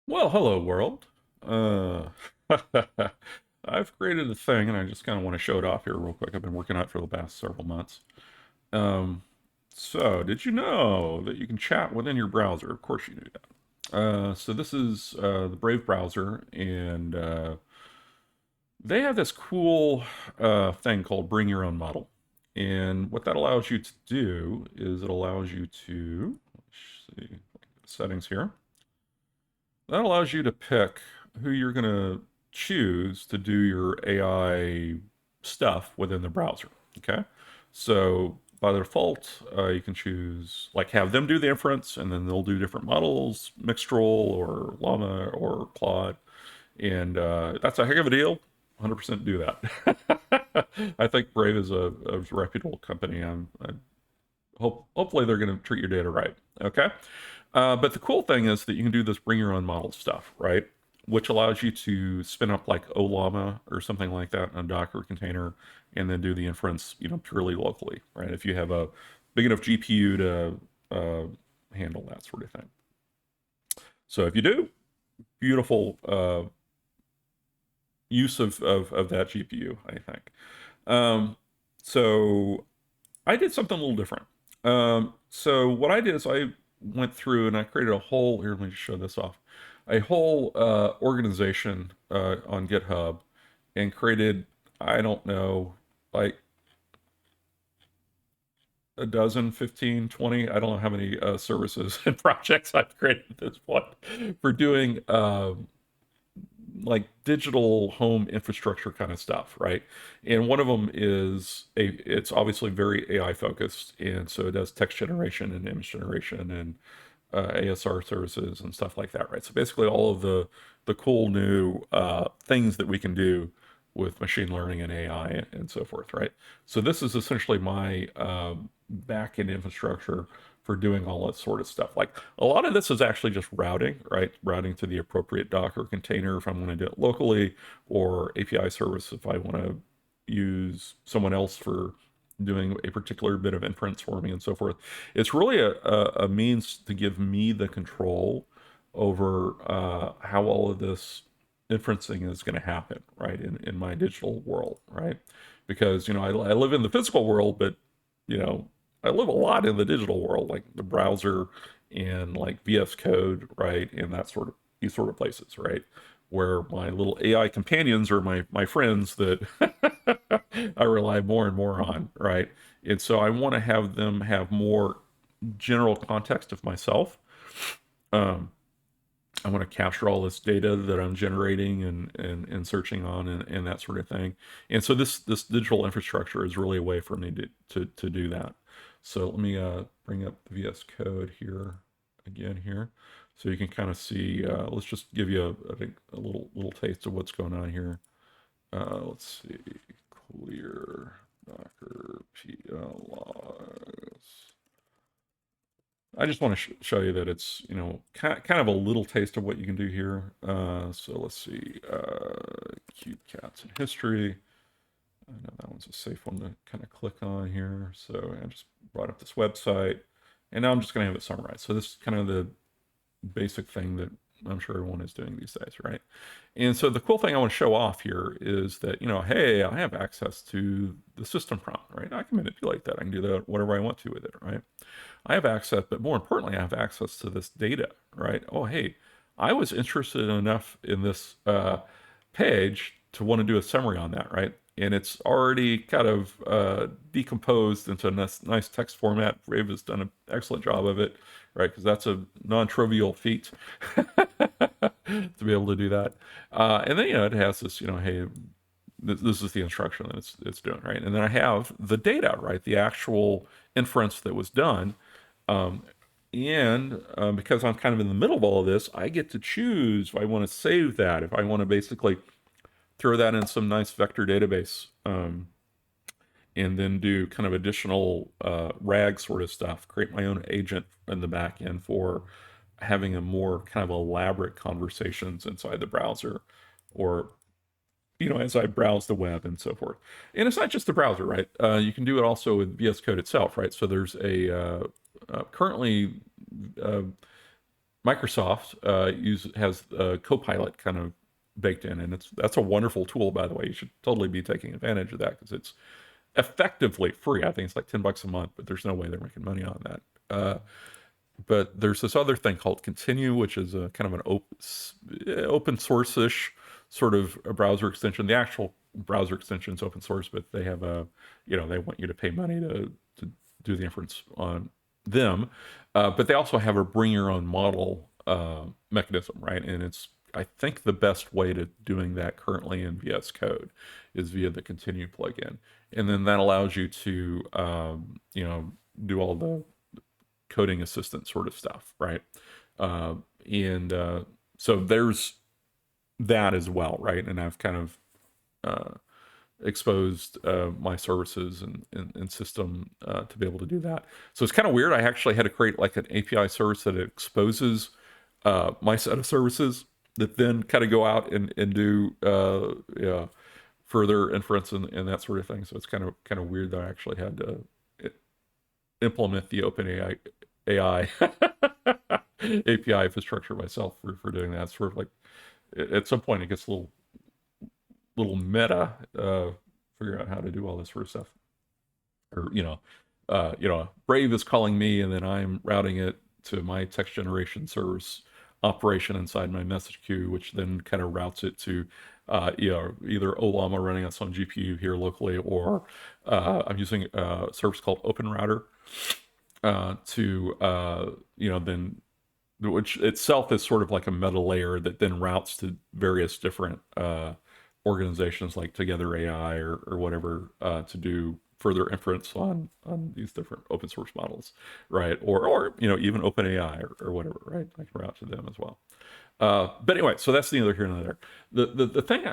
Well, hello world. Uh, I've created a thing and I just kind of want to show it off here real quick. I've been working on it for the past several months. Um, so did you know that you can chat within your browser? Of course you knew that. So this is the Brave browser, and they have this cool thing called Bring Your Own Model. And what that allows you to do is it allows you to, let's see, settings here. That allows you to pick who you're going to choose to do your AI stuff within the browser. Okay. So by default, you can choose, like, have them do the inference, and then they'll do different models, Mixtral or Llama or Claude. And that's a heck of a deal. 100% do that. I think Brave is a reputable company. I hopefully they're going to treat your data right. Okay. But the cool thing is that you can do this bring your own model stuff, right? Which allows you to spin up like Olama or something like that in a Docker container and then do the inference, purely locally, right? If you have a big enough GPU to handle that sort of thing. So if you do, beautiful use of that GPU, I think. Um, so I did something a little different. So what I did is I went through and I created a whole, here, let me just show this off, a whole organization on GitHub and created, I don't know, like a dozen, 15, 20, I don't know how many services and projects I've created at this point for doing like digital home infrastructure kind of stuff, right? And one of them is it's obviously very AI focused, and so it does text generation and image generation and ASR services and stuff like that, right? So basically, all of the cool new things that we can do with machine learning and AI and so forth, right? So this is essentially my back-end infrastructure for doing all that sort of stuff. Like a lot of this is actually just routing, right? Routing to the appropriate Docker container if I want to do it locally, or API service if I want to use someone else for doing a particular bit of inference for me and so forth. It's really a means to give me the control over how all of this inferencing is going to happen, right? In my digital world, right? Because, I live in the physical world, but, you know, I live a lot in the digital world, like the browser and like VS Code, right? And that sort of these sort of places, right? Where my little AI companions are my friends that I rely more and more on, right? And so I want to have them have more general context of myself. Um, I want to capture all this data that I'm generating and searching on and that sort of thing. And so this digital infrastructure is really a way for me to do that. So let me bring up the VS Code here again here, so you can kind of see. Let's just give you I think a little taste of what's going on here. Let's see, clear Docker PL logs. I just want to show you that it's, kind of a little taste of what you can do here. So let's see, cute cats in history. I know that one's a safe one to kind of click on here. So I just brought up this website, and now I'm just going to have it summarized. So this is kind of the basic thing that I'm sure everyone is doing these days, right? And so the cool thing I want to show off here is that, hey, I have access to the system prompt, right? I can manipulate that. I can do that whatever I want to with it, right? I have access, but more importantly, I have access to this data, right? Oh, hey, I was interested enough in this page to want to do a summary on that, right? And it's already kind of decomposed into a nice text format. Brave has done an excellent job of it, right? Because that's a non-trivial feat to be able to do that. And then, it has this, hey, this is the instruction that it's doing, right? And then I have the data, right? The actual inference that was done. Um, and because I'm kind of in the middle of all of this, I get to choose if I want to save that, if I want to basically throw that in some nice vector database, and then do kind of additional RAG sort of stuff, create my own agent in the back end for having a more kind of elaborate conversations inside the browser, or as I browse the web and so forth. And it's not just the browser, right? You can do it also with VS Code itself, right? So there's a currently uh, Microsoft has Copilot kind of baked in, and that's a wonderful tool, by the way. You should totally be taking advantage of that because it's effectively free. I think it's like $10 a month, but there's no way they're making money on that. But there's this other thing called Continue, which is a kind of an open source-ish sort of a browser extension. The actual browser extension is open source, but they have they want you to pay money to do the inference on them. But they also have a bring your own model mechanism, right? And it's, I think, the best way to doing that currently in VS Code is via the Continue plugin. And then that allows you to, do all the coding assistant sort of stuff, right? And so there's that as well, right? And I've kind of exposed my services and system to be able to do that. So it's kind of weird. I actually had to create like an API service that exposes my set of services that then kind of go out and do further inference and that sort of thing. So it's kind of weird that I actually had to implement the OpenAI AI API infrastructure myself for doing that. It's sort of like at some point it gets a little meta, figure out how to do all this sort of stuff. Or Brave is calling me, and then I'm routing it to my text generation service operation inside my message queue, which then kind of routes it to either Olama running on some GPU here locally, or I'm using a service called OpenRouter to then, which itself is sort of like a meta layer that then routes to various different organizations like Together AI or whatever to do further inference on these different open source models, right? Or even OpenAI or whatever, right? I can route to them as well. But anyway, so that's neither here nor there. The thing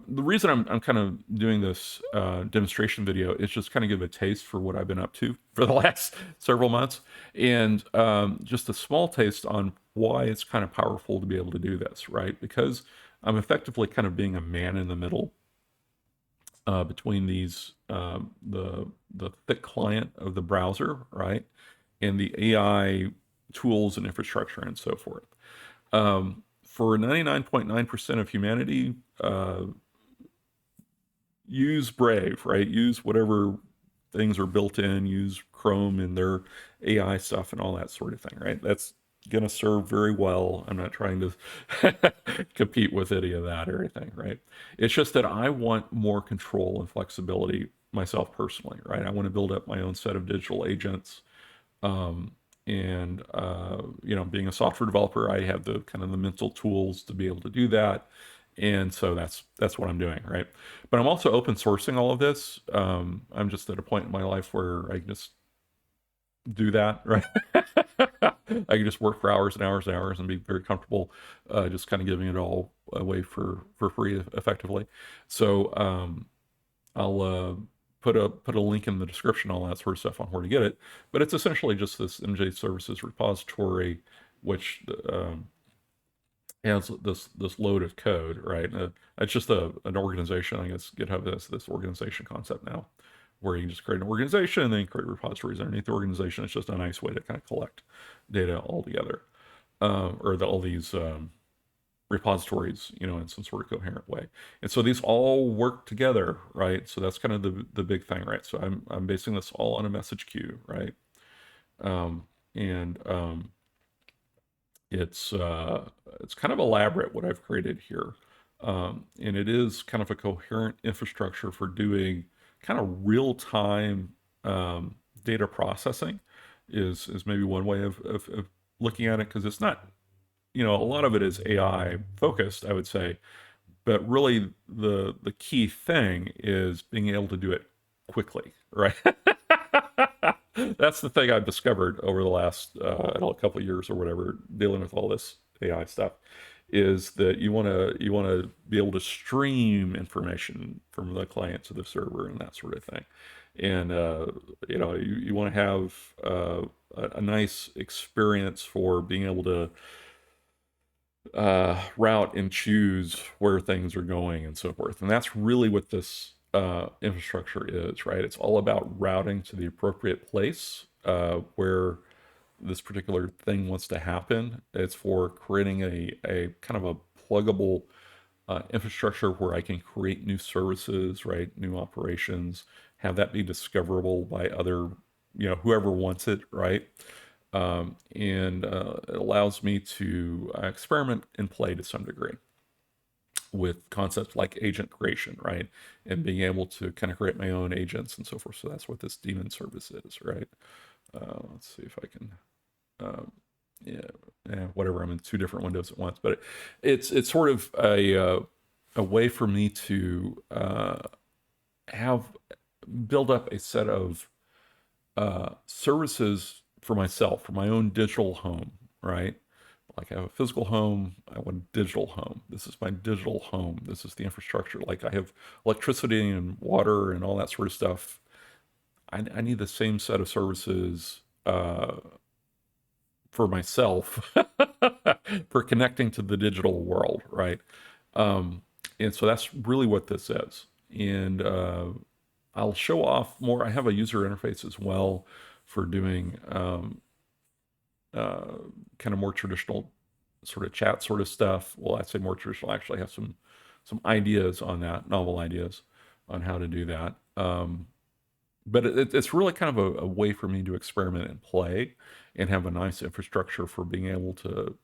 the reason I'm kind of doing this demonstration video is just kind of give a taste for what I've been up to for the last several months, and just a small taste on why it's kind of powerful to be able to do this, right? Because I'm effectively kind of being a man in the middle between these the thick client of the browser, right, and the AI tools and infrastructure and so forth. For 99.9% of humanity, use Brave, right? Use whatever things are built in, use Chrome and their AI stuff and all that sort of thing, right? That's going to serve very well. I'm not trying to compete with any of that or anything, right? It's just that I want more control and flexibility myself personally, right? I want to build up my own set of digital agents. And being a software developer, I have the kind of the mental tools to be able to do that. And so that's what I'm doing, right? But I'm also open sourcing all of this. I'm just at a point in my life where I can just do that, right? I can just work for hours and hours and hours and be very comfortable just kind of giving it all away for free effectively. So I'll put a link in the description, all that sort of stuff on where to get it. But it's essentially just this MJ-Services repository, which has this load of code, right? It's just an organization. I guess GitHub has this organization concept now, where you can just create an organization and then create repositories underneath the organization. It's just a nice way to kind of collect data all together, all these repositories, in some sort of coherent way. And so these all work together, right? So that's kind of the big thing, right? So I'm basing this all on a message queue, right? It's kind of elaborate what I've created here. And it is kind of a coherent infrastructure for doing kind of real-time data processing is maybe one way of looking at it, because it's not, a lot of it is AI focused, I would say, but really the key thing is being able to do it quickly, right? That's the thing I've discovered over the last couple of years or whatever, dealing with all this AI stuff, is that you want to be able to stream information from the client to the server and that sort of thing, and you want to have a nice experience for being able to route and choose where things are going and so forth. And that's really what this infrastructure is, right? It's all about routing to the appropriate place where this particular thing wants to happen. It's for creating a kind of a pluggable infrastructure where I can create new services, right? New operations, have that be discoverable by other, whoever wants it, right? And it allows me to experiment and play to some degree with concepts like agent creation, right? And being able to kind of create my own agents and so forth. So that's what this daemon service is, right? Let's see if I can, um, yeah, yeah, whatever. I'm in two different windows at once, but it's sort of a way for me to have build up a set of services for myself, for my own digital home, right? Like I have a physical home, I want a digital home. This is my digital home. This is the infrastructure. Like I have electricity and water and all that sort of stuff. I need the same set of services for myself for connecting to the digital world, right? Um, and so that's really what this is. And I'll show off more. I have a user interface as well for doing uh, kind of more traditional sort of chat sort of stuff. Well, I'd say more traditional. I actually have some ideas on that, novel ideas on how to do that. But it's really kind of a way for me to experiment and play and have a nice infrastructure for being able to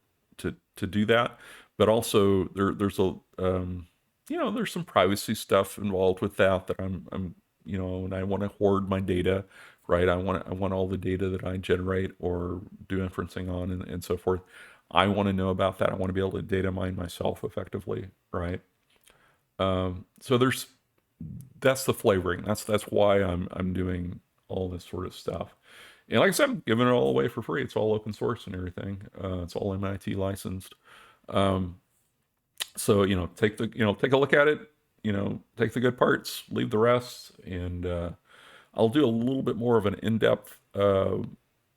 do that. But also there's a there's some privacy stuff involved with that I'm and I want to hoard my data, right? I want all the data that I generate or do inferencing on and so forth. I want to know about that. I want to be able to data mine myself effectively, right? So that's the flavoring. That's why I'm doing all this sort of stuff. And like I said, I'm giving it all away for free. It's all open source and everything. It's all MIT licensed. Um, so take a look at it. Take the good parts, leave the rest, and I'll do a little bit more of an in-depth, a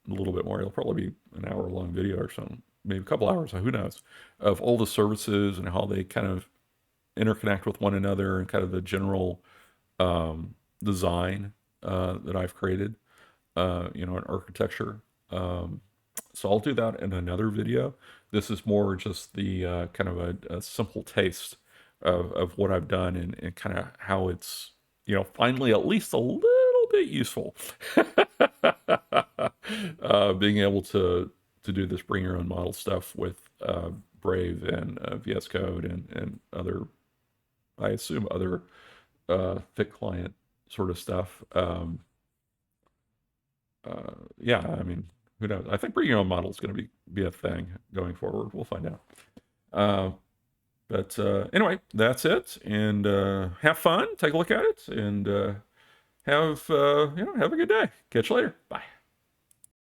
little bit more. It'll probably be an hour-long video or something, maybe a couple hours. Who knows? Of all the services and how they kind of interconnect with one another and kind of the general design that I've created, an architecture. Um, so I'll do that in another video. This is more just the kind of a simple taste of what I've done and kind of how it's, finally at least a little bit useful. Being able to do this bring your own model stuff with Brave and VS Code and other, I assume, other thick client sort of stuff. Yeah, I mean, who knows? I think bring your own model is going to be a thing going forward. We'll find out. Uh, but anyway, that's it. And have fun. Take a look at it, and have have a good day. Catch you later. Bye.